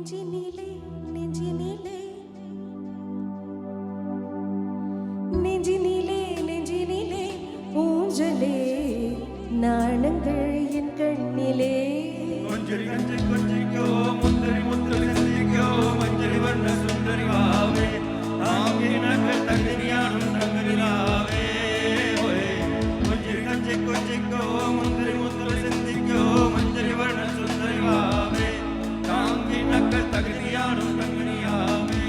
நெஞ்சினிலே நெஞ்சினிலே நெஞ்சினிலே நெஞ்சினிலே ஊஞ்சலே நாணங்கள் என் கண்ணிலே கொஞ்சரி கஞ்சி கொஞ்சிக்கோ முந்தரி முந்தரி சந்திக்கோ மஞ்சரி வண்ண சுந்தரி வாவே தாங்கி நகர் தகுதியானும் தங்கரிலாவே கொஞ்சரி கஞ்சி கொஞ்சிக்கோ முந்தரி முந்தரி சந்திக்கோ மஞ்சரி வண்ண சுந்தரி வாவே தாங்கி நகர் தகுதியானும் தங்கரியாவே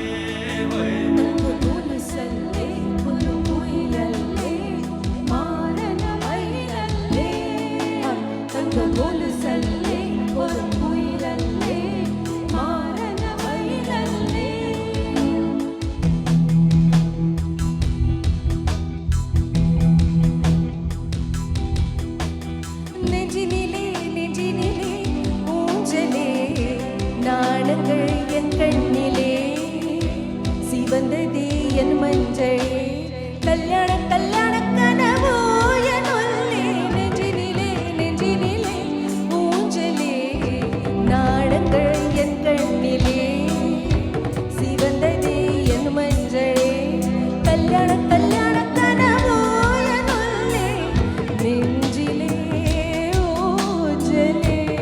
சிவந்ததே என் மஞ்சள் கல்யாண கல்யாண கனவோ என் உள்ளே நெஞ்சினிலே நெஞ்சினிலே ஊஞ்சலே நாடங்கள் என் கண்ணிலே சிவந்ததே என் மஞ்சள் கல்யாண கல்யாண கனவோ என் உள்ளே நெஞ்சிலே ஊஞ்சலே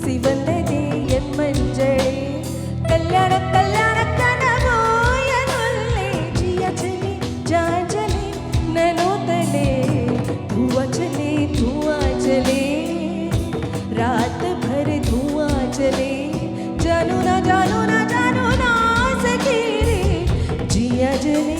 சிவந்ததே என் மஞ்சள் கல்யாண கல்யாண கனவோ என் உள்ளே जिया चले जा चले नैनो तले धुआं चले रात भर धुआं चले जानू ना जानू ना जानू ना सके रे जिया चले